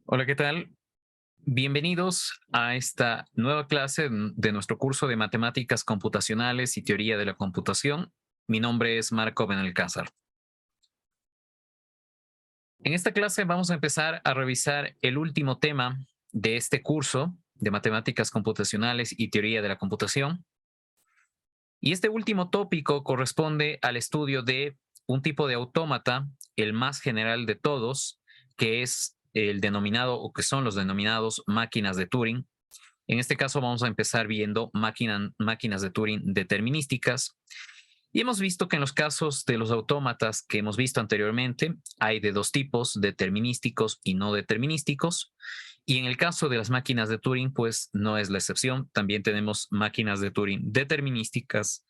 Hola, ¿qué tal? Bienvenidos a esta nueva clase de nuestro curso de Matemáticas Computacionales y Teoría de la Computación. Mi nombre es Marco Benalcázar. En esta clase vamos a empezar a revisar el último tema de este curso de Matemáticas Computacionales y Teoría de la Computación. Y este último tópico corresponde al estudio de un tipo de autómata, el más general de todos, que es el denominado o que son los denominados máquinas de Turing. En este caso vamos a empezar viendo máquinas de Turing determinísticas. Y hemos visto que en los casos de los autómatas que hemos visto anteriormente, hay de dos tipos, determinísticos y no determinísticos. Y en el caso de las máquinas de Turing, pues no es la excepción. También tenemos máquinas de Turing determinísticas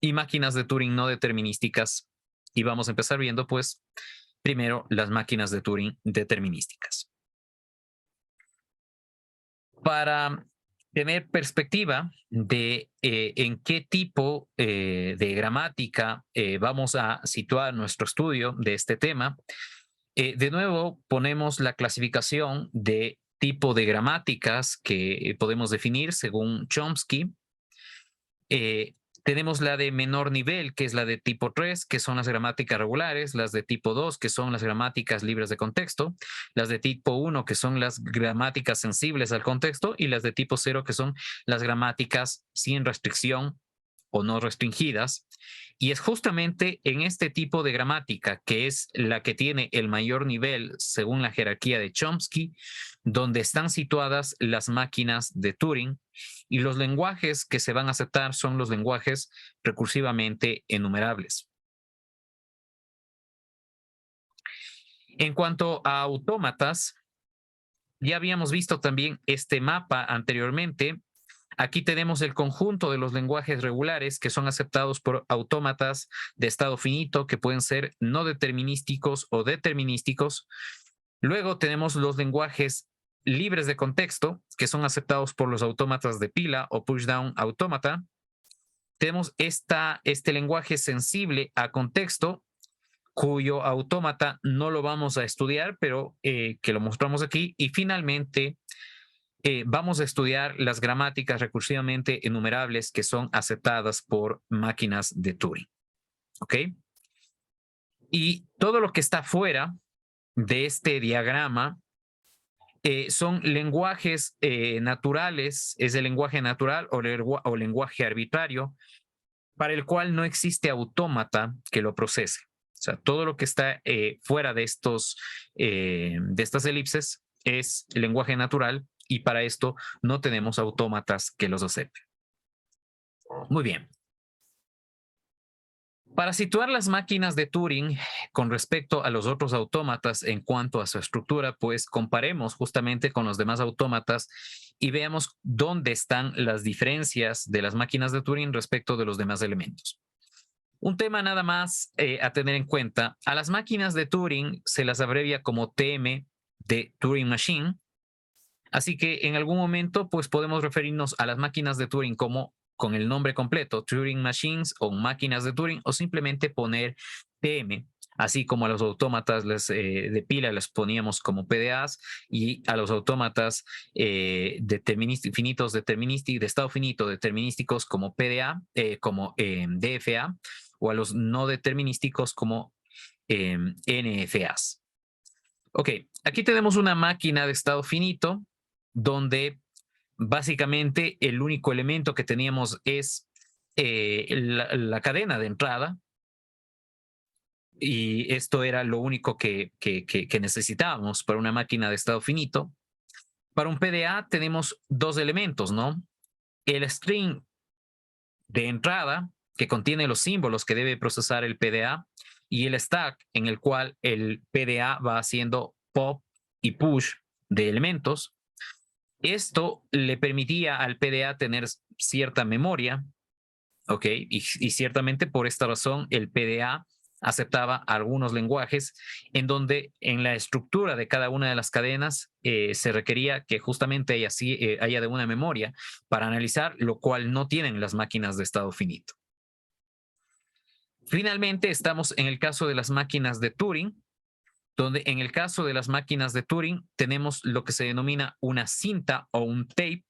y máquinas de Turing no determinísticas. Y vamos a empezar viendo, pues, primero las máquinas de Turing determinísticas. Para tener perspectiva de en qué tipo de gramática vamos a situar nuestro estudio de este tema, de nuevo ponemos la clasificación de tipo de gramáticas que podemos definir según Chomsky. Eh, Tenemos la de menor nivel, que es la de tipo 3, que son las gramáticas regulares, las de tipo 2, que son las gramáticas libres de contexto, las de tipo 1, que son las gramáticas sensibles al contexto, y las de tipo 0, que son las gramáticas sin restricción o no restringidas. Y es justamente en este tipo de gramática, que es la que tiene el mayor nivel según la jerarquía de Chomsky, donde están situadas las máquinas de Turing, y los lenguajes que se van a aceptar son los lenguajes recursivamente enumerables. En cuanto a autómatas, ya habíamos visto también este mapa anteriormente. Aquí tenemos el conjunto de los lenguajes regulares que son aceptados por autómatas de estado finito, que pueden ser no determinísticos o determinísticos. Luego tenemos los lenguajes libres de contexto, que son aceptados por los autómatas de pila o pushdown autómata. Tenemos este lenguaje sensible a contexto, cuyo autómata no lo vamos a estudiar, pero que lo mostramos aquí. Y finalmente, vamos a estudiar las gramáticas recursivamente enumerables que son aceptadas por máquinas de Turing. ¿Ok? Y todo lo que está fuera de este diagrama son lenguajes naturales, es el lenguaje natural o lenguaje arbitrario, para el cual no existe autómata que lo procese. O sea, todo lo que está fuera de estas elipses es lenguaje natural, y para esto no tenemos autómatas que los acepten. Muy bien. Para situar las máquinas de Turing con respecto a los otros autómatas en cuanto a su estructura, pues comparemos justamente con los demás autómatas y veamos dónde están las diferencias de las máquinas de Turing respecto de los demás elementos. Un tema nada más a tener en cuenta: a las máquinas de Turing se las abrevia como TM de Turing Machine, así que en algún momento pues podemos referirnos a las máquinas de Turing como con el nombre completo, Turing Machines o máquinas de Turing, o simplemente poner TM, así como a los autómatas de pila les poníamos como PDAs, y a los autómatas finitos determinísticos, de estado finito determinísticos como PDA, como DFA, o a los no determinísticos como NFAs. Ok, aquí tenemos una máquina de estado finito donde básicamente el único elemento que teníamos es la cadena de entrada, y esto era lo único que necesitábamos para una máquina de estado finito. Para un PDA tenemos dos elementos, ¿no? El string de entrada, que contiene los símbolos que debe procesar el PDA, y el stack, en el cual el PDA va haciendo pop y push de elementos. Esto le permitía al PDA tener cierta memoria, ¿ok? Y ciertamente por esta razón el PDA aceptaba algunos lenguajes en donde en la estructura de cada una de las cadenas se requería que justamente haya de una memoria para analizar, lo cual no tienen las máquinas de estado finito. Finalmente estamos en el caso de las máquinas de Turing, donde en el caso de las máquinas de Turing tenemos lo que se denomina una cinta o un tape.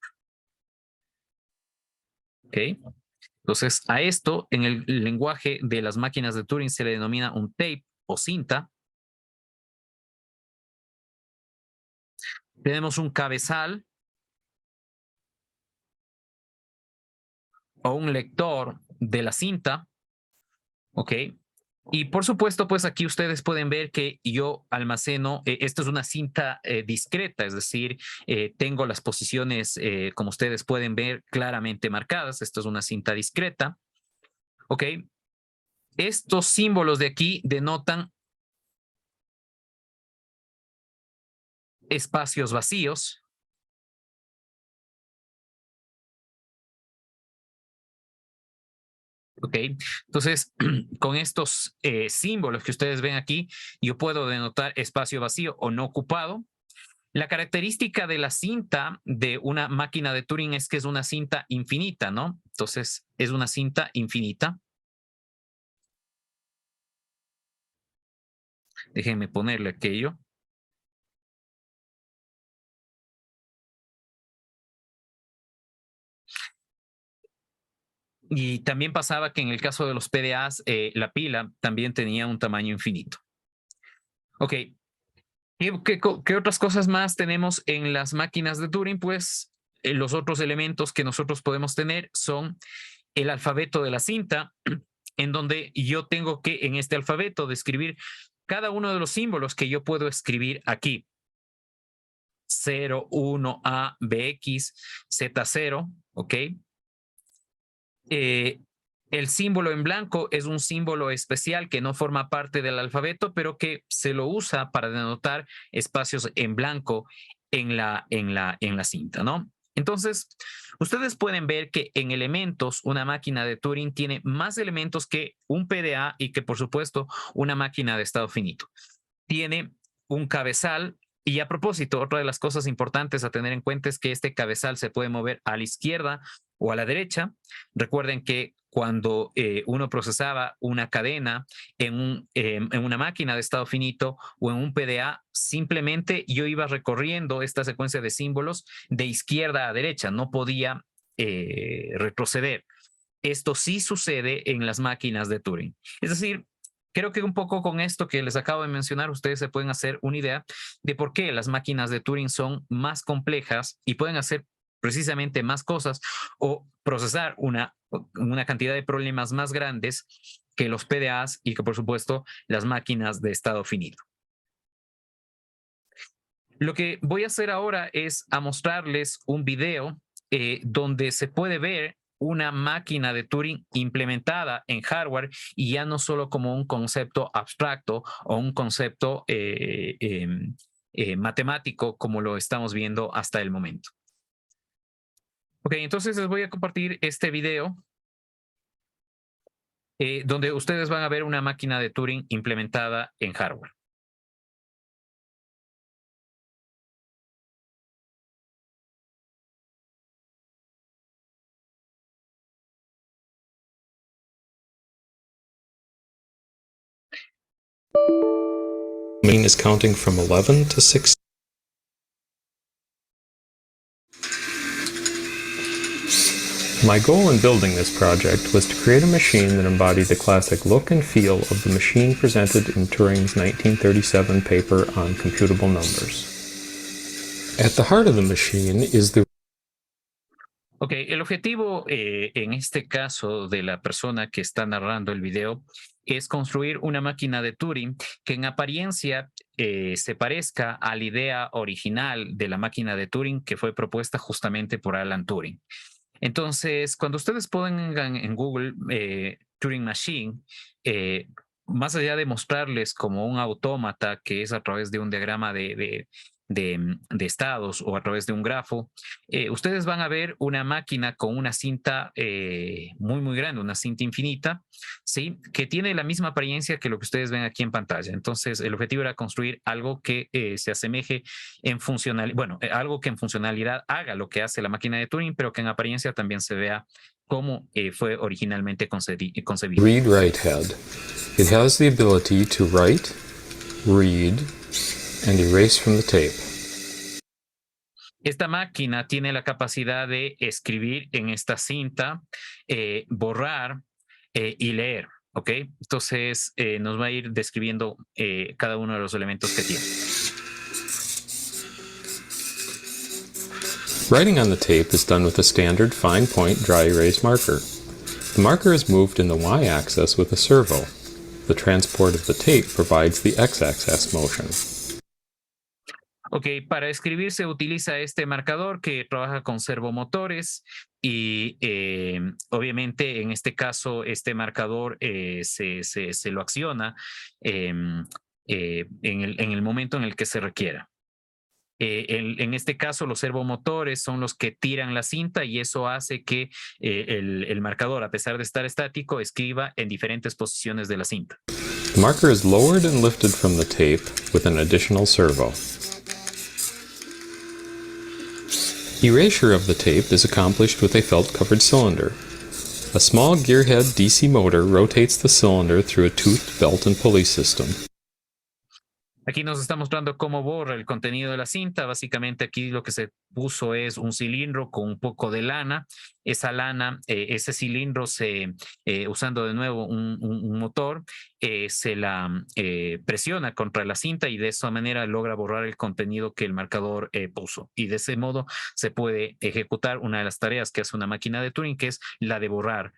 ¿Ok? Entonces, a esto en el lenguaje de las máquinas de Turing se le denomina un tape o cinta. Tenemos un cabezal o un lector de la cinta. ¿Ok? Y por supuesto, pues aquí ustedes pueden ver que yo almaceno, esto es una cinta discreta, es decir, tengo las posiciones, como ustedes pueden ver, claramente marcadas. Esto es una cinta discreta. ¿Ok? Estos símbolos de aquí denotan espacios vacíos. ¿Ok? Entonces, con estos símbolos que ustedes ven aquí, yo puedo denotar espacio vacío o no ocupado. La característica de la cinta de una máquina de Turing es que es una cinta infinita, ¿no? Entonces, es una cinta infinita. Déjenme ponerle aquello. Y también pasaba que en el caso de los PDAs, la pila también tenía un tamaño infinito. Ok. ¿Qué otras cosas más tenemos en las máquinas de Turing? Pues los otros elementos que nosotros podemos tener son el alfabeto de la cinta, en donde yo tengo que en este alfabeto describir cada uno de los símbolos que yo puedo escribir aquí. 0, 1, A, BX, Z0, ¿ok? El símbolo en blanco es un símbolo especial que no forma parte del alfabeto, pero que se lo usa para denotar espacios en blanco en la cinta, ¿no? Entonces, ustedes pueden ver que en elementos una máquina de Turing tiene más elementos que un PDA y que, por supuesto, una máquina de estado finito. Tiene un cabezal. Y a propósito, otra de las cosas importantes a tener en cuenta es que este cabezal se puede mover a la izquierda o a la derecha. Recuerden que cuando uno procesaba una cadena en una máquina de estado finito o en un PDA, simplemente yo iba recorriendo esta secuencia de símbolos de izquierda a derecha, no podía retroceder. Esto sí sucede en las máquinas de Turing. Es decir, creo que un poco con esto que les acabo de mencionar, ustedes se pueden hacer una idea de por qué las máquinas de Turing son más complejas y pueden hacer precisamente más cosas o procesar una cantidad de problemas más grandes que los PDAs y que, por supuesto, las máquinas de estado finito. Lo que voy a hacer ahora es a mostrarles un video donde se puede ver una máquina de Turing implementada en hardware y ya no solo como un concepto abstracto o un concepto matemático como lo estamos viendo hasta el momento. Ok, entonces les voy a compartir este video donde ustedes van a ver una máquina de Turing implementada en hardware. Machine is counting from 11 to 6. My goal in building this project was to create a machine that embodied the classic look and feel of the machine presented in Turing's 1937 paper on computable numbers. At the heart of the machine is the... Ok, el objetivo en este caso de la persona que está narrando el video es construir una máquina de Turing que en apariencia se parezca a la idea original de la máquina de Turing que fue propuesta justamente por Alan Turing. Entonces, cuando ustedes pongan en Google Turing Machine, más allá de mostrarles como un autómata que es a través de un diagrama de estados o a través de un grafo, ustedes van a ver una máquina con una cinta muy, muy grande, una cinta infinita, ¿sí? Que tiene la misma apariencia que lo que ustedes ven aquí en pantalla. Entonces, el objetivo era construir algo que se asemeje en funcionalidad, bueno, algo que en funcionalidad haga lo que hace la máquina de Turing, pero que en apariencia también se vea cómo fue originalmente concebido. read-write head. It has the ability to write, read, and erase from the tape. Esta máquina tiene la capacidad de escribir en esta cinta, borrar y leer, ¿ok? Entonces nos va a ir describiendo cada uno de los elementos que tiene. Writing on the tape is done with a standard fine point dry erase marker. The marker is moved in the y-axis with a servo. The transport of the tape provides the x-axis motion. Ok, para escribir se utiliza este marcador que trabaja con servomotores y obviamente en este caso este marcador se lo acciona en el momento en el que se requiera. En este caso, los servomotores son los que tiran la cinta y eso hace que el marcador, a pesar de estar estático, escriba en diferentes posiciones de la cinta. The marker is lowered and lifted from the tape with an additional servo. Erasure of the tape is accomplished with a felt-covered cylinder. A small gearhead DC motor rotates the cylinder through a toothed belt and pulley system. Aquí nos está mostrando cómo borra el contenido de la cinta. Básicamente aquí lo que se puso es un cilindro con un poco de lana. Esa lana, ese cilindro usando de nuevo un motor, se la presiona contra la cinta y de esa manera logra borrar el contenido que el marcador puso. Y de ese modo se puede ejecutar una de las tareas que hace una máquina de Turing, que es la de borrar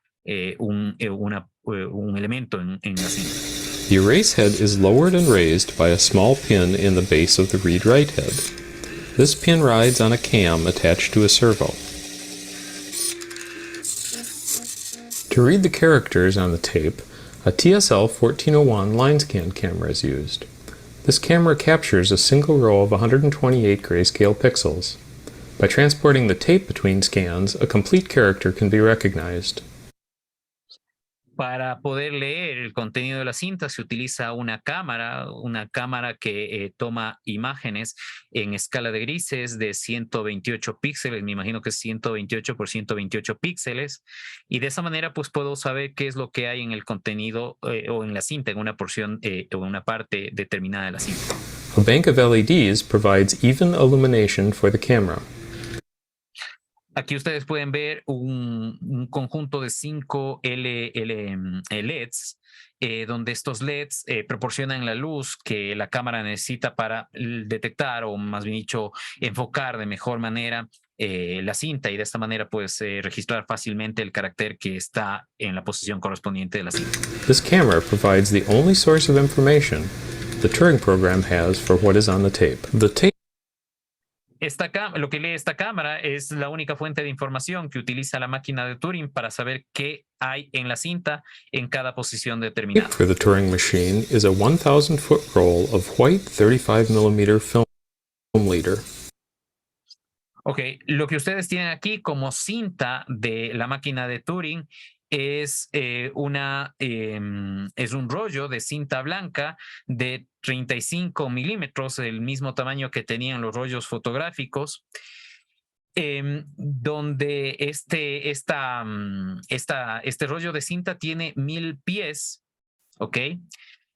un elemento en la cinta. The erase head is lowered and raised by a small pin in the base of the read-write head. This pin rides on a cam attached to a servo. To read the characters on the tape, a TSL 1401 line scan camera is used. This camera captures a single row of 128 grayscale pixels. By transporting the tape between scans, a complete character can be recognized. Para poder leer el contenido de la cinta se utiliza una cámara que toma imágenes en escala de grises de 128 píxeles, me imagino que es 128 por 128 píxeles, y de esa manera pues puedo saber qué es lo que hay en el contenido o en la cinta, en una porción o en una parte determinada de la cinta. A bank of LEDs provides even illumination for the camera. Aquí ustedes pueden ver un conjunto de 5 LEDs, donde estos LEDs proporcionan la luz que la cámara necesita para detectar, o más bien dicho, enfocar de mejor manera la cinta y de esta manera pues registrar fácilmente el carácter que está en la posición correspondiente de la cinta. This camera provides the only source of information the Turing program has for what is on the tape. The tape Lo que lee esta cámara es la única fuente de información que utiliza la máquina de Turing para saber qué hay en la cinta en cada posición determinada. for the Turing machine is a 1,000-foot roll of white 35mm film leader. Ok, lo que ustedes tienen aquí como cinta de la máquina de Turing es un rollo de cinta blanca de 35 milímetros, el mismo tamaño que tenían los rollos fotográficos, donde este rollo de cinta tiene 1000 pies, ¿ok?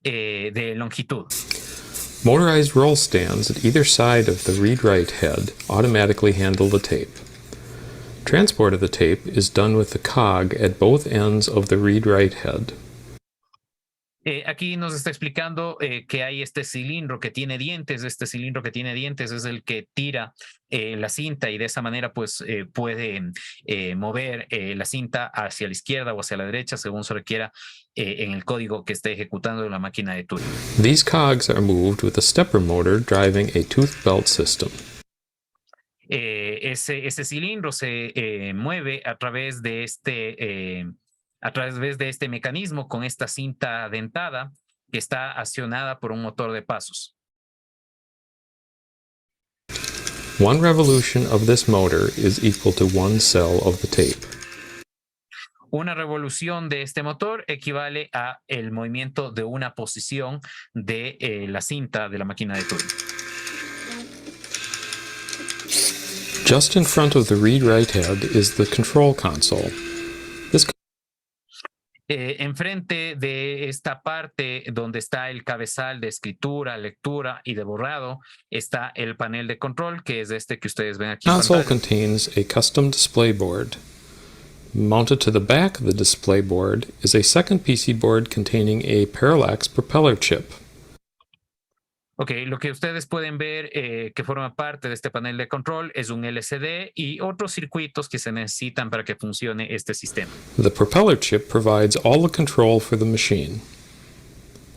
De longitud. Motorized roll stands at either side of the read-write head automatically handle the tape. Transport of the tape is done with the cog at both ends of the read-write head. Aquí nos está explicando que hay este cilindro que tiene dientes. Este cilindro que tiene dientes es el que tira la cinta y de esa manera pues puede mover la cinta hacia la izquierda o hacia la derecha según se requiera en el código que esté ejecutando la máquina de Turing. These cogs are moved with a stepper motor driving a tooth belt system. Ese cilindro se mueve a través de este mecanismo con esta cinta dentada que está accionada por un motor de pasos. One revolution of this motor is equal to one cell of the tape. Una revolución de este motor equivale a el movimiento de una posición de la cinta de la máquina de Turing. Just in front of the read-write head is the control console. Enfrente de esta parte donde está el cabezal de escritura, lectura y de borrado, está el panel de control, que es este que ustedes ven aquí en Console pantalla. contains a custom display board. Mounted to the back of the display board is a second PC board containing a Parallax propeller chip. Ok, lo que ustedes pueden ver que forma parte de este panel de control es un LCD y otros circuitos que se necesitan para que funcione este sistema. The propeller chip provides all the control for the machine.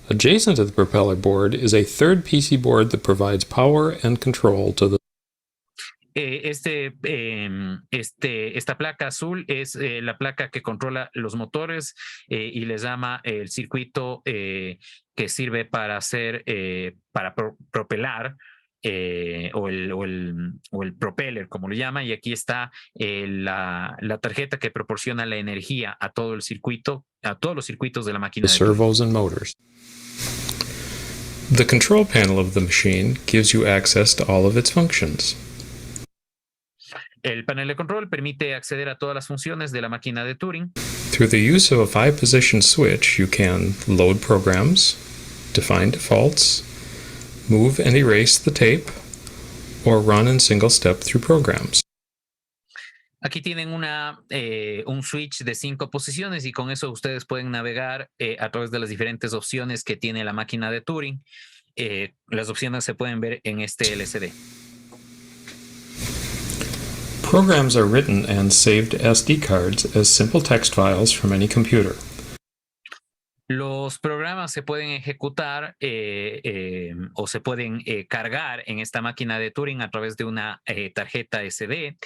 Adjacent to the propeller board is a third PC board that provides power and control to the Esta placa azul es la placa que controla los motores y les llama el circuito que sirve para hacer, propelar o el propeller, como lo llama, y aquí está la tarjeta que proporciona la energía a todo el circuito, a todos los circuitos de la máquina de Turing. servos and motors. The control panel of the machine gives you access to all of its functions. El panel de control permite acceder a todas las funciones de la máquina de Turing. Through the use of a 5-position switch, you can load programs, define defaults, move and erase the tape, or run in single step through programs. Aquí tienen un switch de 5 posiciones y con eso ustedes pueden navegar a través de las diferentes opciones que tiene la máquina de Turing. Las opciones se pueden ver en este LCD. Programs are written and saved to SD cards as simple text files from any computer. Los programas se pueden ejecutar o se pueden cargar en esta máquina de Turing a través de una tarjeta SD.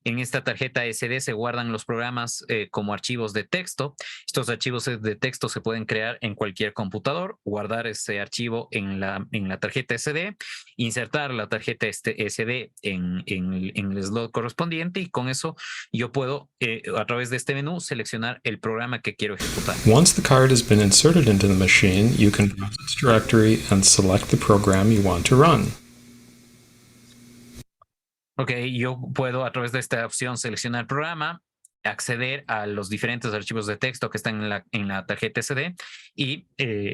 En esta tarjeta SD se guardan los programas como archivos de texto. Estos archivos de texto se pueden crear en cualquier computador, guardar ese archivo en la tarjeta SD, insertar la tarjeta SD en el slot correspondiente y con eso yo puedo, a través de este menú, seleccionar el programa que quiero ejecutar. Once the card has been inserted into the machine, you can browse its directory and select the program you want to run. Ok, yo puedo a través de esta opción seleccionar programa, acceder a los diferentes archivos de texto que están en la tarjeta SD y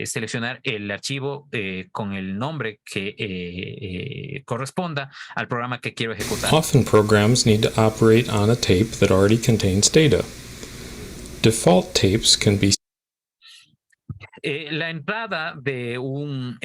seleccionar el archivo con el nombre que corresponda al programa que quiero ejecutar. Often programs need to operate on a tape that already contains data. Default tapes can be La entrada de un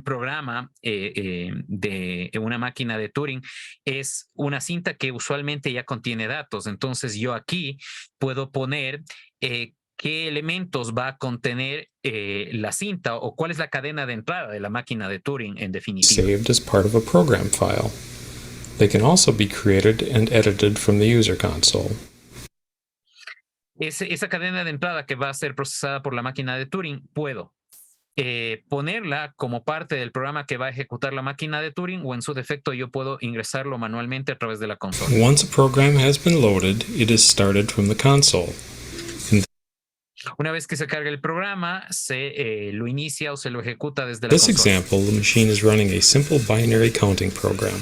programa de una máquina de Turing es una cinta que usualmente ya contiene datos. Entonces yo aquí puedo poner qué elementos va a contener la cinta o cuál es la cadena de entrada de la máquina de Turing en definitiva. saved as part of a program file. They can also be created and edited from the user console. Esa cadena de entrada que va a ser procesada por la máquina de Turing, puedo ponerla como parte del programa que va a ejecutar la máquina de Turing o en su defecto yo puedo ingresarlo manualmente a través de la consola. Once a program has been loaded, it is started from the console. Una vez que se carga el programa, se lo inicia o se lo ejecuta desde la In this consola. example, the machine is running a simple binary counting program.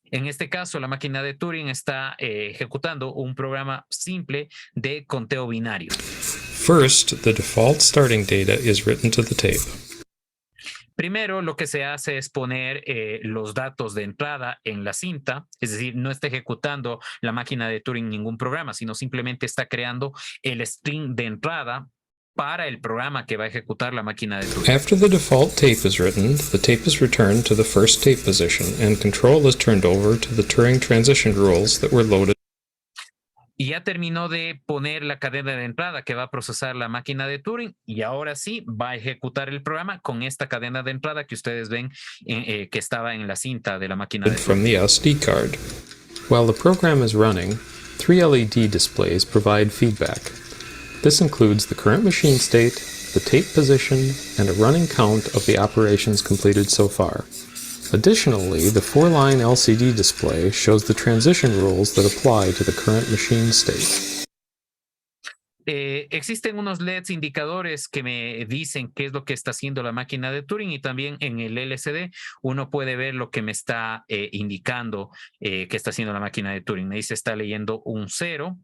En este caso, la máquina de Turing está ejecutando un programa simple de conteo binario. First, the default starting data is written to the tape. Primero, lo que se hace es poner los datos de entrada en la cinta, es decir, no está ejecutando la máquina de Turing ningún programa, sino simplemente está creando el string de entrada para el programa que va a ejecutar la máquina de Turing. After the default tape is written, the tape is returned to the first tape position, and control is turned over to the Turing transition rules that were loaded. Y ya terminó de poner la cadena de entrada que va a procesar la máquina de Turing y ahora sí va a ejecutar el programa con esta cadena de entrada que ustedes ven que estaba en la cinta de la máquina de From Turing. the SD card. While the program is running, 3 LED displays provide feedback. This includes the current machine state, the tape position, and a running count of the operations completed so far. Additionally, the 4-line LCD display shows the transition rules that apply to the current machine state. Existen unos LEDs indicadores que me dicen qué es lo que está haciendo la máquina de Turing y también en el LCD uno puede ver lo que me está indicando que está haciendo la máquina de Turing. Me dice está leyendo un 0.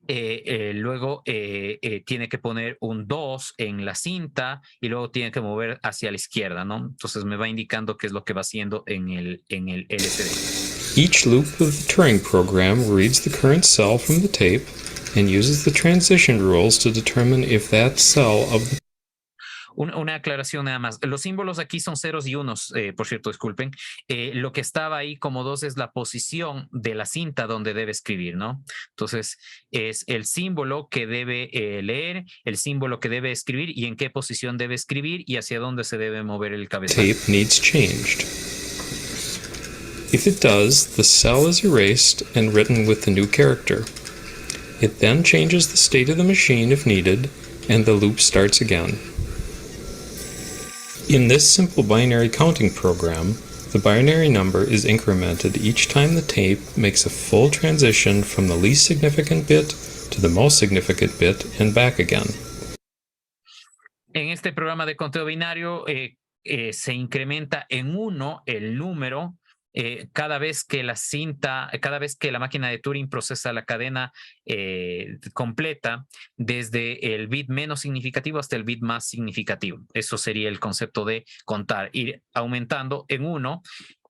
luego tiene que poner un 2 en la cinta y luego tiene que mover hacia la izquierda, ¿no? Entonces me va indicando qué es lo que va haciendo en el LCD. Each loop of the Turing program reads the current cell from the tape and uses the transition rules to determine if that cell of the Una aclaración nada más. Los símbolos aquí son ceros y unos, por cierto, disculpen. Lo que estaba ahí como 2 es la posición de la cinta donde debe escribir, ¿no? Entonces, es el símbolo que debe leer, el símbolo que debe escribir y en qué posición debe escribir y hacia dónde se debe mover el cabezal. tape needs changed. If it does, the cell is erased and written with the new character. It then changes the state of the machine if needed, and the loop starts again. In this simple binary counting program, the binary number is incremented each time the tape makes a full transition from the least significant bit to the most significant bit and back again. En este programa de conteo binario se incrementa en 1 el número cada vez que la máquina de Turing procesa la cadena completa, desde el bit menos significativo hasta el bit más significativo. Eso sería el concepto de contar, ir aumentando en 1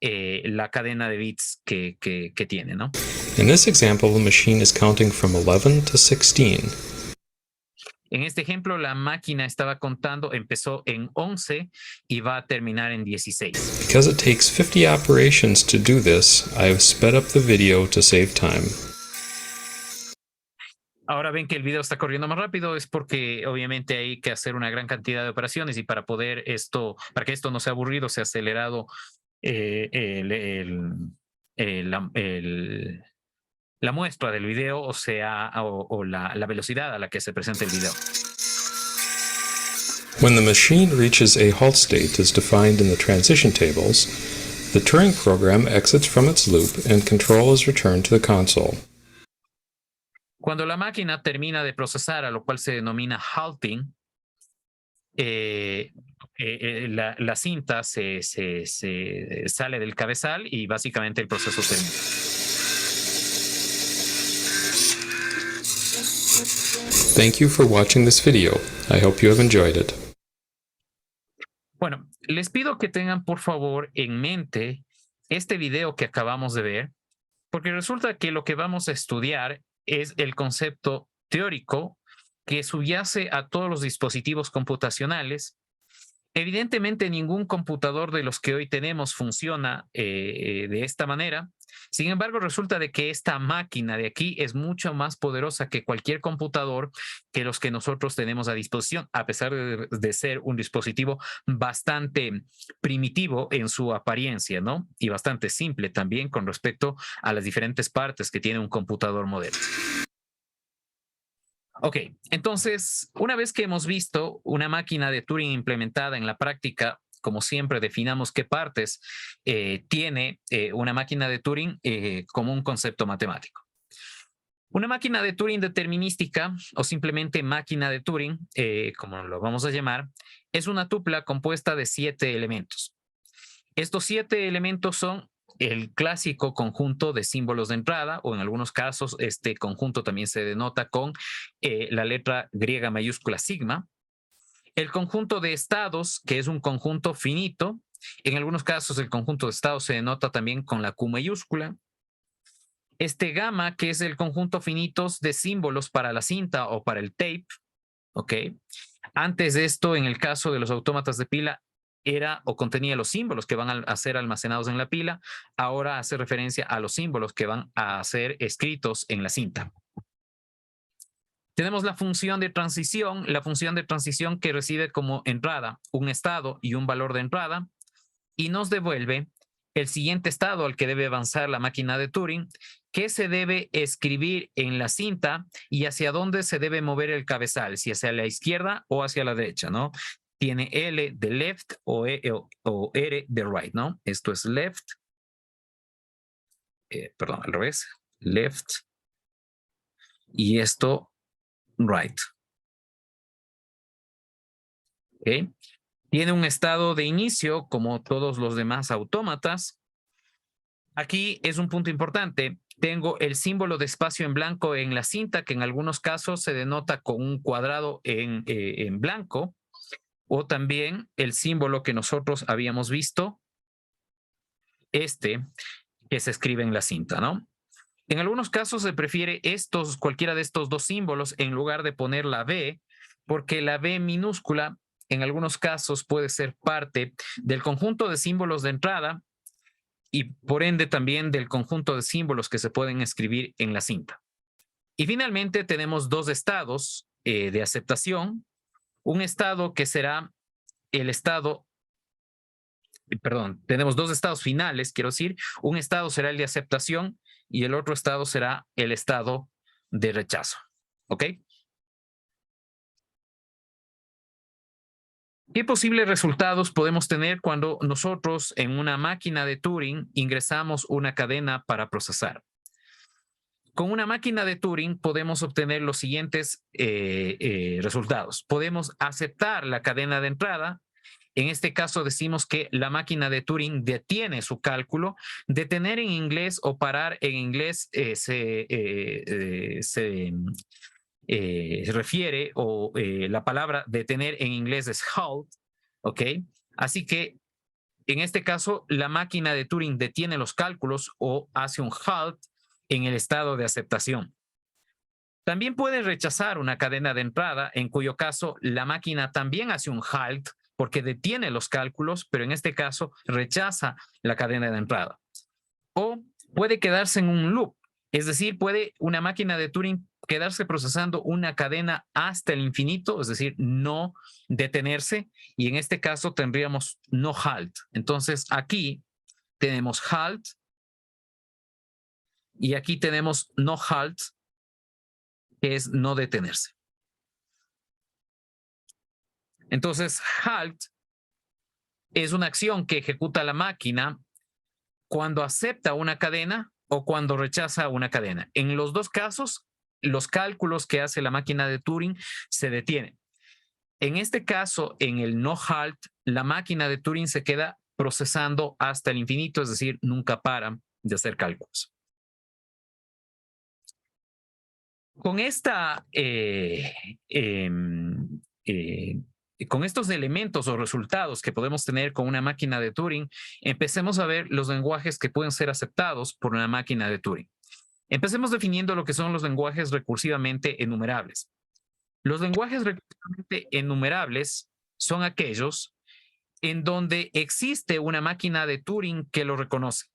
la cadena de bits que tiene, ¿no? In this example, the machine is counting from 11 to 16. En este ejemplo, la máquina estaba contando, empezó en 11 y va a terminar en 16. Because it takes 50 operations to do this, I have sped up the video to save time. Ahora ven que el video está corriendo más rápido, es porque obviamente hay que hacer una gran cantidad de operaciones y para que esto no sea aburrido, se ha acelerado la muestra del video, o sea, la velocidad a la que se presenta el video. When the machine reaches a halt state as defined in the transition tables, the Turing program exits from its loop and control is returned to the console. Cuando la máquina termina de procesar, a lo cual se denomina halting, la cinta se sale del cabezal y básicamente el proceso termina. Thank you for watching this video. I hope you have enjoyed it. Bueno, les pido que tengan por favor en mente este video que acabamos de ver, porque resulta que lo que vamos a estudiar es el concepto teórico que subyace a todos los dispositivos computacionales. Evidentemente, ningún computador de los que hoy tenemos funciona de esta manera. Sin embargo, resulta de que esta máquina de aquí es mucho más poderosa que cualquier computador que los que nosotros tenemos a disposición, a pesar de ser un dispositivo bastante primitivo en su apariencia, ¿no? Y bastante simple también con respecto a las diferentes partes que tiene un computador moderno. Ok, entonces, una vez que hemos visto una máquina de Turing implementada en la práctica, como siempre definamos qué partes tiene una máquina de Turing como un concepto matemático. Una máquina de Turing determinística o simplemente máquina de Turing, como lo vamos a llamar, es una tupla compuesta de 7 elementos. Estos 7 elementos son el clásico conjunto de símbolos de entrada, o en algunos casos este conjunto también se denota con la letra griega mayúscula sigma. El conjunto de estados, que es un conjunto finito. En algunos casos el conjunto de estados se denota también con la Q mayúscula. Este gamma, que es el conjunto finitos de símbolos para la cinta o para el tape. ¿Ok? Antes de esto, en el caso de los autómatas de pila, era o contenía los símbolos que van a ser almacenados en la pila. Ahora hace referencia a los símbolos que van a ser escritos en la cinta. Tenemos la función de transición que recibe como entrada un estado y un valor de entrada y nos devuelve el siguiente estado al que debe avanzar la máquina de Turing, que se debe escribir en la cinta y hacia dónde se debe mover el cabezal, si hacia la izquierda o hacia la derecha, ¿no? Tiene L de left o R de right, ¿no? Esto es left, perdón, al revés, left, y esto right. ¿Okay? Tiene un estado de inicio como todos los demás autómatas. Aquí es un punto importante. Tengo el símbolo de espacio en blanco en la cinta, que en algunos casos se denota con un cuadrado en blanco, o también el símbolo que nosotros habíamos visto, que se escribe en la cinta, ¿no? En algunos casos se prefiere cualquiera de estos dos símbolos en lugar de poner la B, porque la B minúscula en algunos casos puede ser parte del conjunto de símbolos de entrada y por ende también del conjunto de símbolos que se pueden escribir en la cinta. Y finalmente tenemos dos estados de aceptación. Un estado que será el estado, perdón, tenemos dos estados finales, quiero decir. Un estado será el de aceptación y el otro estado será el estado de rechazo. ¿Ok? ¿Qué posibles resultados podemos tener cuando nosotros en una máquina de Turing ingresamos una cadena para procesar? Con una máquina de Turing podemos obtener los siguientes resultados. Podemos aceptar la cadena de entrada. En este caso decimos que la máquina de Turing detiene su cálculo. Detener en inglés o parar en inglés se refiere, o la palabra detener en inglés es halt, ¿ok? Así que en este caso la máquina de Turing detiene los cálculos o hace un halt en el estado de aceptación. También puede rechazar una cadena de entrada, en cuyo caso la máquina también hace un halt porque detiene los cálculos, pero en este caso rechaza la cadena de entrada. O puede quedarse en un loop, es decir, puede una máquina de Turing quedarse procesando una cadena hasta el infinito, es decir, no detenerse, y en este caso tendríamos no halt. Entonces aquí tenemos halt y aquí tenemos no halt, que es no detenerse. Entonces, halt es una acción que ejecuta la máquina cuando acepta una cadena o cuando rechaza una cadena. En los dos casos, los cálculos que hace la máquina de Turing se detienen. En este caso, en el no halt, la máquina de Turing se queda procesando hasta el infinito, es decir, nunca para de hacer cálculos. Con con estos elementos o resultados que podemos tener con una máquina de Turing, empecemos a ver los lenguajes que pueden ser aceptados por una máquina de Turing. Empecemos definiendo lo que son los lenguajes recursivamente enumerables. Los lenguajes recursivamente enumerables son aquellos en donde existe una máquina de Turing que lo reconoce.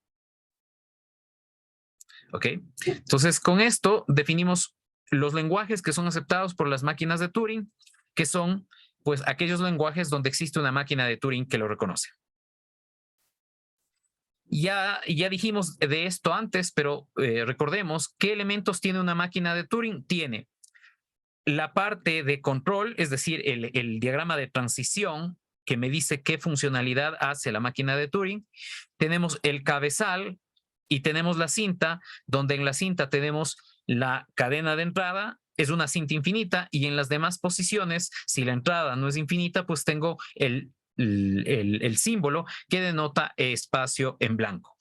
¿Ok? Entonces, con esto definimos los lenguajes que son aceptados por las máquinas de Turing, que son pues aquellos lenguajes donde existe una máquina de Turing que lo reconoce. Ya dijimos de esto antes, pero recordemos qué elementos tiene una máquina de Turing. Tiene la parte de control, es decir, el diagrama de transición que me dice qué funcionalidad hace la máquina de Turing. Tenemos el cabezal y tenemos la cinta, donde en la cinta tenemos la cadena de entrada, es una cinta infinita, y en las demás posiciones, si la entrada no es infinita, pues tengo el símbolo que denota espacio en blanco.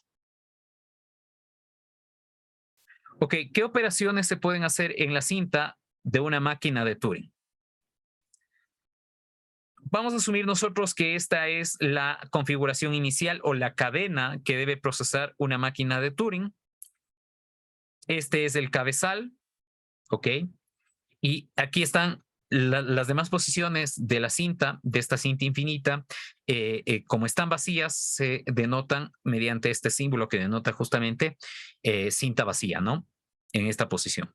Ok, ¿qué operaciones se pueden hacer en la cinta de una máquina de Turing? Vamos a asumir nosotros que esta es la configuración inicial o la cadena que debe procesar una máquina de Turing. Este es el cabezal, ¿ok? Y aquí están las demás posiciones de la cinta, de esta cinta infinita. Como están vacías, se denotan mediante este símbolo que denota justamente cinta vacía, ¿no? En esta posición.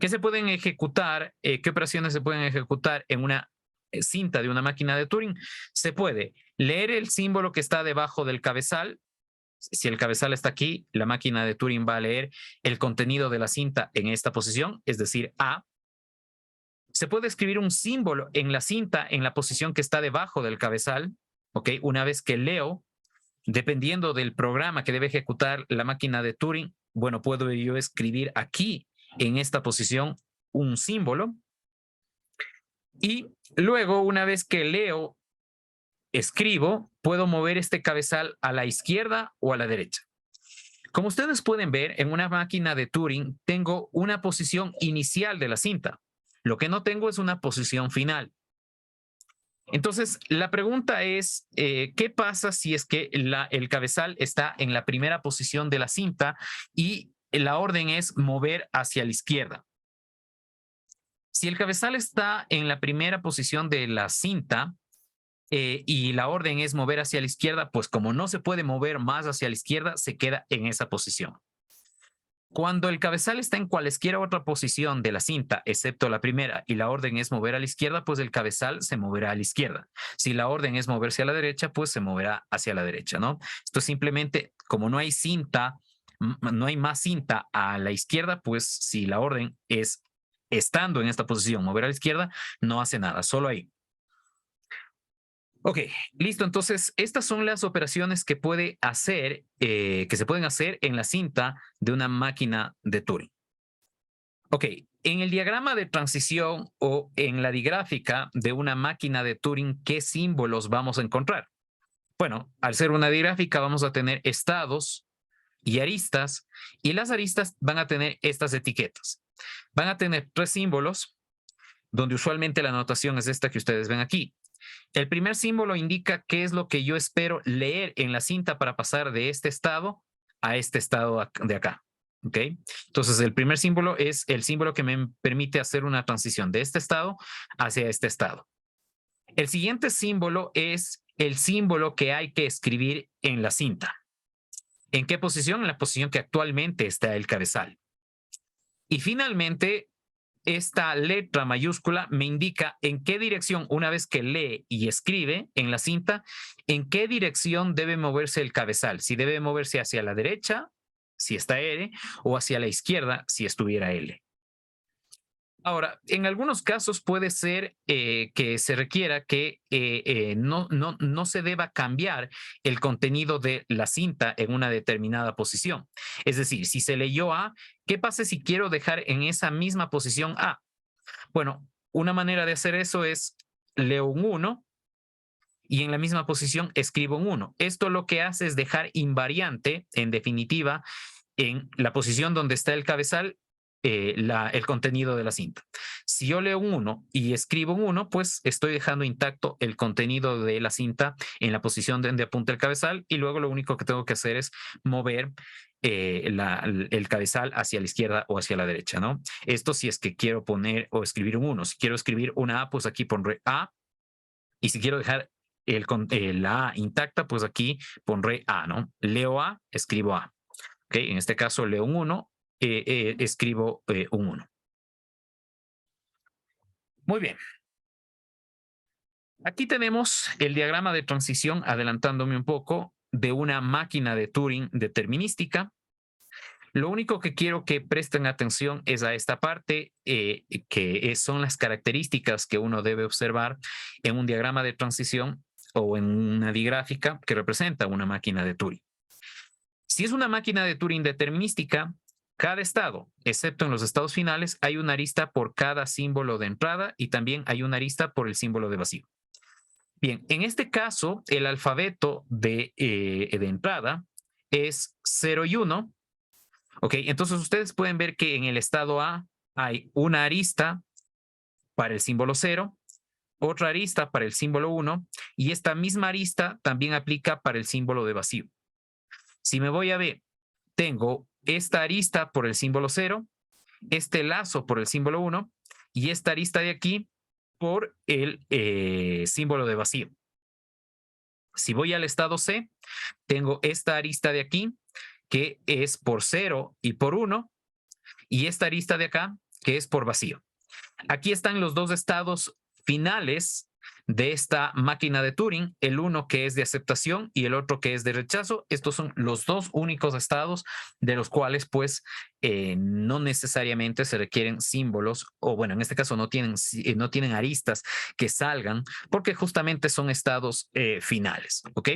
¿Qué se pueden ejecutar? ¿Qué operaciones se pueden ejecutar en una cinta de una máquina de Turing? Se puede leer el símbolo que está debajo del cabezal. Si el cabezal está aquí, la máquina de Turing va a leer el contenido de la cinta en esta posición, es decir, A. Se puede escribir un símbolo en la cinta en la posición que está debajo del cabezal, ¿ok? Una vez que leo, dependiendo del programa que debe ejecutar la máquina de Turing, bueno, puedo yo escribir aquí en esta posición un símbolo. Y luego, una vez que leo, escribo, puedo mover este cabezal a la izquierda o a la derecha. Como ustedes pueden ver, en una máquina de Turing tengo una posición inicial de la cinta. Lo que no tengo es una posición final. Entonces, la pregunta es, ¿qué pasa si es que el cabezal está en la primera posición de la cinta y la orden es mover hacia la izquierda? Si el cabezal está en la primera posición de la cinta y la orden es mover hacia la izquierda, pues como no se puede mover más hacia la izquierda, se queda en esa posición. Cuando el cabezal está en cualesquiera otra posición de la cinta, excepto la primera, y la orden es mover a la izquierda, pues el cabezal se moverá a la izquierda. Si la orden es moverse a la derecha, pues se moverá hacia la derecha, ¿no? Esto simplemente, como no hay cinta, no hay más cinta a la izquierda, pues si la orden es estando en esta posición, mover a la izquierda, no hace nada, solo ahí. Ok, listo. Entonces, estas son las operaciones que puede hacer, que se pueden hacer en la cinta de una máquina de Turing. Ok, en el diagrama de transición o en la digráfica de una máquina de Turing, ¿qué símbolos vamos a encontrar? Bueno, al ser una digráfica vamos a tener estados y aristas, y las aristas van a tener estas etiquetas. Van a tener 3 símbolos, donde usualmente la notación es esta que ustedes ven aquí. El primer símbolo indica qué es lo que yo espero leer en la cinta para pasar de este estado a este estado de acá. ¿Ok? Entonces, el primer símbolo es el símbolo que me permite hacer una transición de este estado hacia este estado. El siguiente símbolo es el símbolo que hay que escribir en la cinta. ¿En qué posición? En la posición que actualmente está el cabezal. Y finalmente, esta letra mayúscula me indica en qué dirección, una vez que lee y escribe en la cinta, en qué dirección debe moverse el cabezal. Si debe moverse hacia la derecha, si está R, o hacia la izquierda, si estuviera L. Ahora, en algunos casos puede ser que se requiera que no se deba cambiar el contenido de la cinta en una determinada posición. Es decir, si se leyó A, ¿qué pasa si quiero dejar en esa misma posición A? Bueno, una manera de hacer eso es leo un 1 y en la misma posición escribo un 1. Esto lo que hace es dejar invariante, en definitiva, en la posición donde está el cabezal, el contenido de la cinta. Si yo leo un 1 y escribo un 1, pues estoy dejando intacto el contenido de la cinta en la posición donde apunta el cabezal y luego lo único que tengo que hacer es mover el cabezal hacia la izquierda o hacia la derecha, ¿no? Esto si es que quiero poner o escribir un 1. Si quiero escribir una A, pues aquí pondré A. Y si quiero dejar la A intacta, pues aquí pondré A, ¿no? Leo A, escribo A. ¿Okay? En este caso leo un 1, escribo un 1. Muy bien. Aquí tenemos el diagrama de transición, adelantándome un poco, de una máquina de Turing determinística. Lo único que quiero que presten atención es a esta parte, que son las características que uno debe observar en un diagrama de transición o en una digráfica que representa una máquina de Turing. Si es una máquina de Turing determinística, cada estado, excepto en los estados finales, hay una arista por cada símbolo de entrada y también hay una arista por el símbolo de vacío. Bien, en este caso, el alfabeto de entrada es 0 y 1. Ok, entonces ustedes pueden ver que en el estado A hay una arista para el símbolo 0, otra arista para el símbolo 1 y esta misma arista también aplica para el símbolo de vacío. Si me voy a B, tengo esta arista por el símbolo 0, este lazo por el símbolo 1 y esta arista de aquí por el símbolo de vacío. Si voy al estado C, tengo esta arista de aquí que es por 0 y por 1 y esta arista de acá que es por vacío. Aquí están los dos estados finales de esta máquina de Turing, el uno que es de aceptación y el otro que es de rechazo. Estos son los dos únicos estados de los cuales pues no necesariamente se requieren símbolos o bueno, en este caso no tienen aristas que salgan porque justamente son estados finales, ¿ok?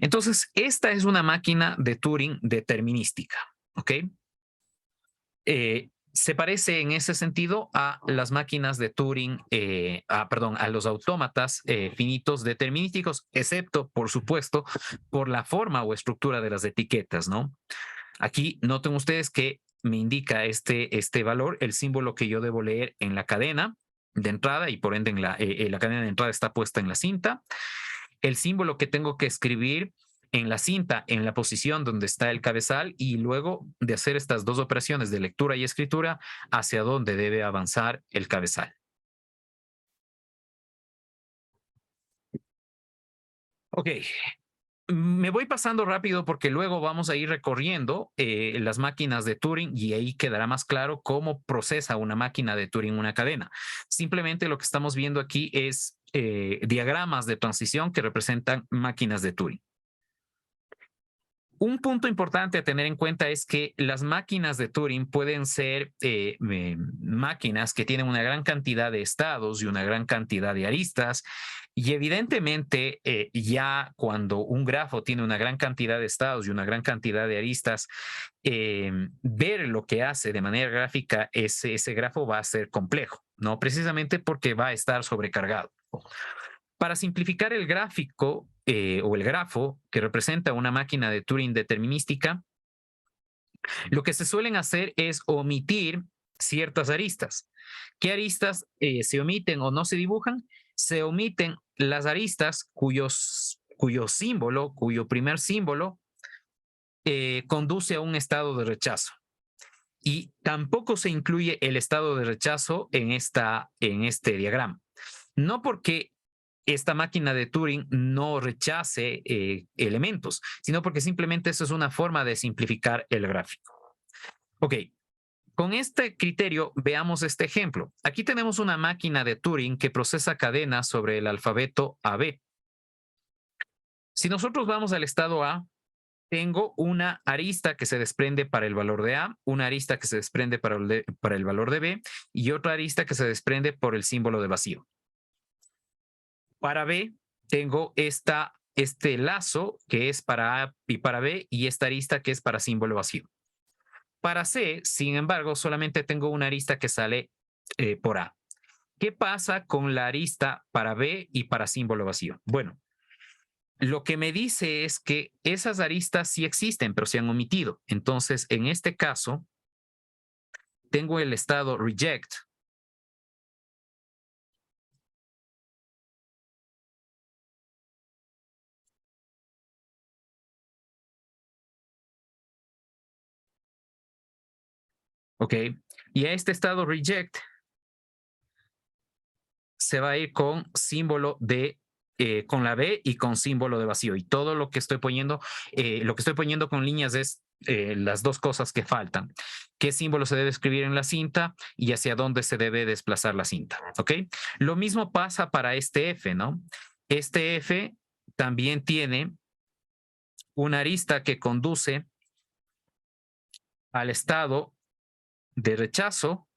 Entonces, esta es una máquina de Turing determinística, ¿ok? Se parece en ese sentido a las máquinas de Turing, a los autómatas finitos determinísticos, excepto, por supuesto, por la forma o estructura de las etiquetas, ¿no? Aquí noten ustedes que me indica este valor, el símbolo que yo debo leer en la cadena de entrada y por ende la cadena de entrada está puesta en la cinta. El símbolo que tengo que escribir en la cinta, en la posición donde está el cabezal y luego de hacer estas dos operaciones de lectura y escritura, hacia dónde debe avanzar el cabezal. Ok, me voy pasando rápido porque luego vamos a ir recorriendo las máquinas de Turing y ahí quedará más claro cómo procesa una máquina de Turing una cadena. Simplemente lo que estamos viendo aquí es diagramas de transición que representan máquinas de Turing. Un punto importante a tener en cuenta es que las máquinas de Turing pueden ser máquinas que tienen una gran cantidad de estados y una gran cantidad de aristas. Y evidentemente, ya cuando un grafo tiene una gran cantidad de estados y una gran cantidad de aristas, ver lo que hace de manera gráfica ese grafo va a ser complejo, ¿no? Precisamente porque va a estar sobrecargado. Para simplificar el gráfico o el grafo que representa una máquina de Turing determinística, lo que se suelen hacer es omitir ciertas aristas. ¿Qué aristas se omiten o no se dibujan? Se omiten las aristas cuyo símbolo, cuyo primer símbolo conduce a un estado de rechazo. Y tampoco se incluye el estado de rechazo en este diagrama. No porque esta máquina de Turing no rechace elementos, sino porque simplemente eso es una forma de simplificar el gráfico. Ok, con este criterio veamos este ejemplo. Aquí tenemos una máquina de Turing que procesa cadenas sobre el alfabeto AB. Si nosotros vamos al estado A, tengo una arista que se desprende para el valor de A, una arista que se desprende para el valor de B y otra arista que se desprende por el símbolo de vacío. Para B, tengo este lazo que es para A y para B y esta arista que es para símbolo vacío. Para C, sin embargo, solamente tengo una arista que sale por A. ¿Qué pasa con la arista para B y para símbolo vacío? Bueno, lo que me dice es que esas aristas sí existen, pero se han omitido. Entonces, en este caso, tengo el estado reject. ¿Ok? Y a este estado reject se va a ir con símbolo con la B y con símbolo de vacío. Y todo lo que estoy poniendo con líneas es las dos cosas que faltan. ¿Qué símbolo se debe escribir en la cinta y hacia dónde se debe desplazar la cinta? ¿Ok? Lo mismo pasa para este F, ¿no? Este F también tiene una arista que conduce al estado de rechazo,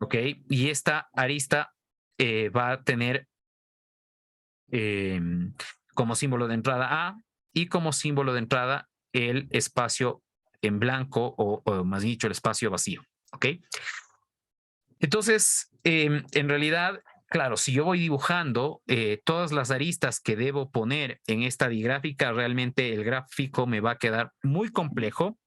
¿ok? Y esta arista va a tener como símbolo de entrada A y como símbolo de entrada el espacio en blanco o más dicho el espacio vacío, ¿ok? Entonces, en realidad, claro, si yo voy dibujando todas las aristas que debo poner en esta digráfica, realmente el gráfico me va a quedar muy complejo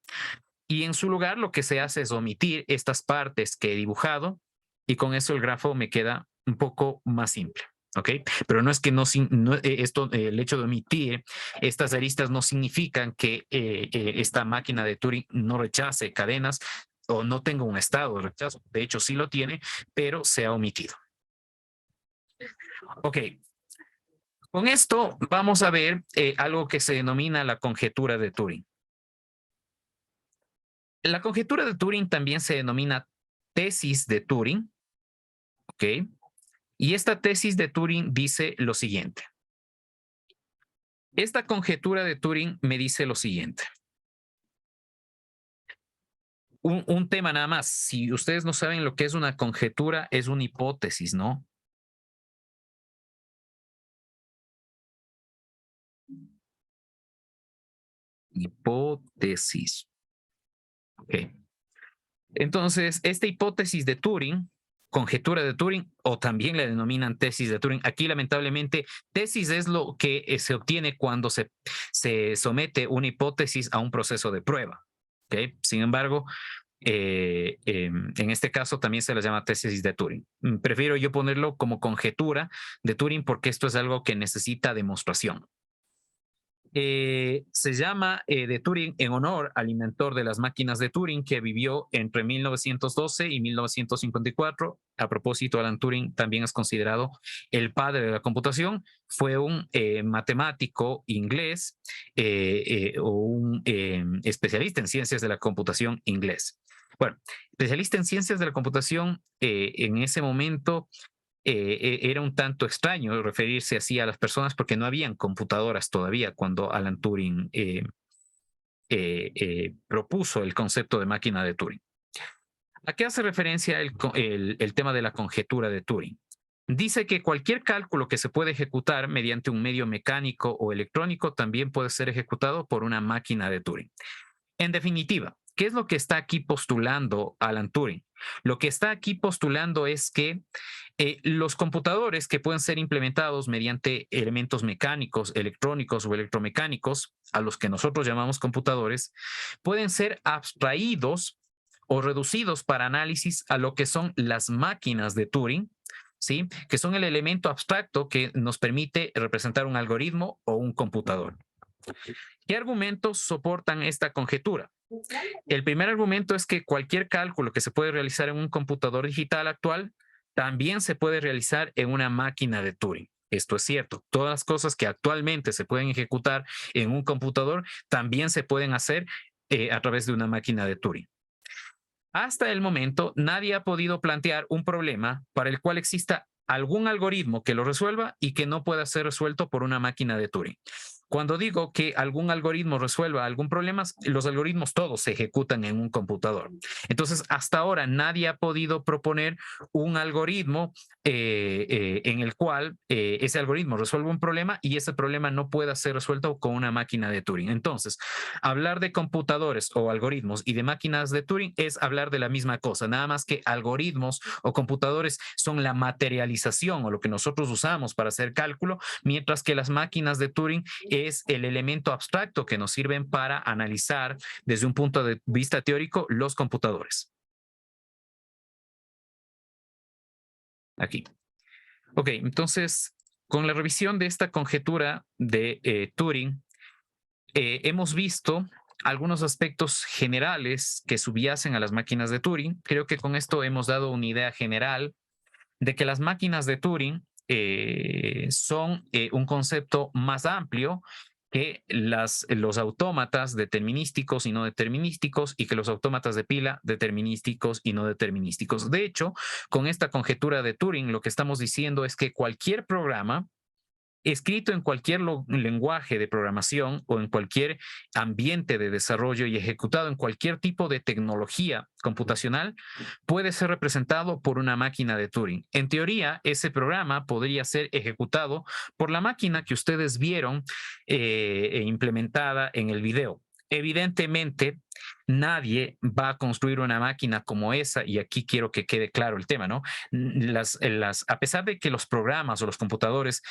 y en su lugar lo que se hace es omitir estas partes que he dibujado y con eso el grafo me queda un poco más simple. ¿Ok? Pero no es que el hecho de omitir estas aristas no significan que esta máquina de Turing no rechace cadenas o no tenga un estado de rechazo. De hecho, sí lo tiene, pero se ha omitido. Ok. Con esto vamos a ver algo que se denomina la conjetura de Turing. La conjetura de Turing también se denomina tesis de Turing, ¿ok? Y esta tesis de Turing dice lo siguiente. Esta conjetura de Turing me dice lo siguiente. Un tema nada más. Si ustedes no saben lo que es una conjetura, es una hipótesis, ¿no? Hipótesis. Ok. Entonces, esta hipótesis de Turing, conjetura de Turing, o también la denominan tesis de Turing. Aquí, lamentablemente, tesis es lo que se obtiene cuando se somete una hipótesis a un proceso de prueba. ¿Okay? Sin embargo, en este caso también se les llama tesis de Turing. Prefiero yo ponerlo como conjetura de Turing porque esto es algo que necesita demostración. Se llama de Turing en honor al inventor de las máquinas de Turing que vivió entre 1912 y 1954. A propósito, Alan Turing también es considerado el padre de la computación. Fue un matemático inglés o un especialista en ciencias de la computación inglés. Bueno, especialista en ciencias de la computación en ese momento era un tanto extraño referirse así a las personas porque no habían computadoras todavía cuando Alan Turing propuso el concepto de máquina de Turing. ¿A qué hace referencia el tema de la conjetura de Turing? Dice que cualquier cálculo que se puede ejecutar mediante un medio mecánico o electrónico también puede ser ejecutado por una máquina de Turing. En definitiva, ¿qué es lo que está aquí postulando Alan Turing? Lo que está aquí postulando es que los computadores que pueden ser implementados mediante elementos mecánicos, electrónicos o electromecánicos, a los que nosotros llamamos computadores, pueden ser abstraídos o reducidos para análisis a lo que son las máquinas de Turing, ¿sí? Que son el elemento abstracto que nos permite representar un algoritmo o un computador. ¿Qué argumentos soportan esta conjetura? El primer argumento es que cualquier cálculo que se puede realizar en un computador digital actual también se puede realizar en una máquina de Turing. Esto es cierto. Todas las cosas que actualmente se pueden ejecutar en un computador también se pueden hacer a través de una máquina de Turing. Hasta el momento, nadie ha podido plantear un problema para el cual exista algún algoritmo que lo resuelva y que no pueda ser resuelto por una máquina de Turing. Cuando digo que algún algoritmo resuelva algún problema, los algoritmos todos se ejecutan en un computador. Entonces, hasta ahora nadie ha podido proponer un algoritmo en el cual ese algoritmo resuelva un problema y ese problema no pueda ser resuelto con una máquina de Turing. Entonces, hablar de computadores o algoritmos y de máquinas de Turing es hablar de la misma cosa, nada más que algoritmos o computadores son la materialización o lo que nosotros usamos para hacer cálculo, mientras que las máquinas de Turing es el elemento abstracto que nos sirven para analizar desde un punto de vista teórico los computadores. Aquí. Ok, entonces, con la revisión de esta conjetura de Turing, hemos visto algunos aspectos generales que subyacen a las máquinas de Turing. Creo que con esto hemos dado una idea general de que las máquinas de Turing son un concepto más amplio que los autómatas determinísticos y no determinísticos y que los autómatas de pila determinísticos y no determinísticos. De hecho, con esta conjetura de Turing, lo que estamos diciendo es que cualquier programa escrito en cualquier lenguaje de programación o en cualquier ambiente de desarrollo y ejecutado en cualquier tipo de tecnología computacional, puede ser representado por una máquina de Turing. En teoría, ese programa podría ser ejecutado por la máquina que ustedes vieron implementada en el video. Evidentemente, nadie va a construir una máquina como esa, y aquí quiero que quede claro el tema, ¿no? A pesar de que los programas o los computadores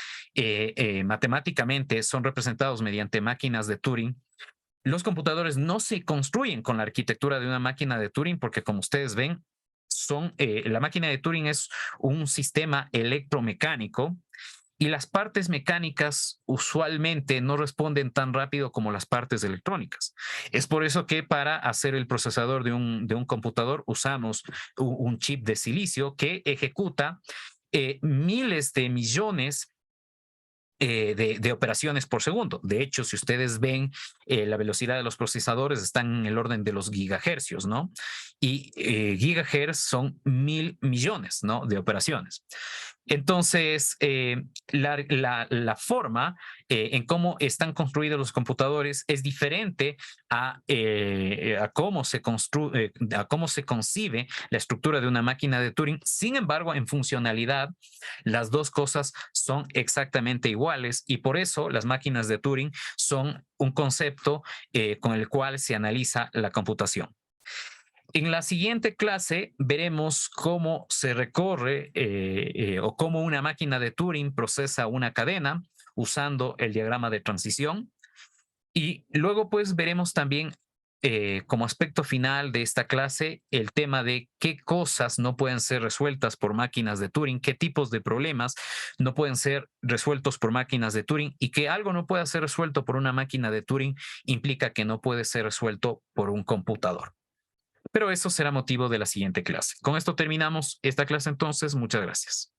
matemáticamente son representados mediante máquinas de Turing, los computadores no se construyen con la arquitectura de una máquina de Turing porque, como ustedes ven, la máquina de Turing es un sistema electromecánico y las partes mecánicas usualmente no responden tan rápido como las partes electrónicas. Es por eso que para hacer el procesador de un computador usamos un chip de silicio que ejecuta miles de millones de operaciones por segundo. De hecho, si ustedes ven la velocidad de los procesadores están en el orden de los gigahercios, ¿no? Y gigahertz son 1.000 millones, ¿no? De operaciones. Entonces, la forma en cómo están construidos los computadores es diferente a cómo se a cómo se concibe la estructura de una máquina de Turing. Sin embargo, en funcionalidad, las dos cosas son exactamente iguales y por eso las máquinas de Turing son un concepto con el cual se analiza la computación. En la siguiente clase veremos cómo se recorre o cómo una máquina de Turing procesa una cadena usando el diagrama de transición. Y luego pues veremos también como aspecto final de esta clase el tema de qué cosas no pueden ser resueltas por máquinas de Turing, qué tipos de problemas no pueden ser resueltos por máquinas de Turing y que algo no pueda ser resuelto por una máquina de Turing implica que no puede ser resuelto por un computador. Pero eso será motivo de la siguiente clase. Con esto terminamos esta clase entonces. Muchas gracias.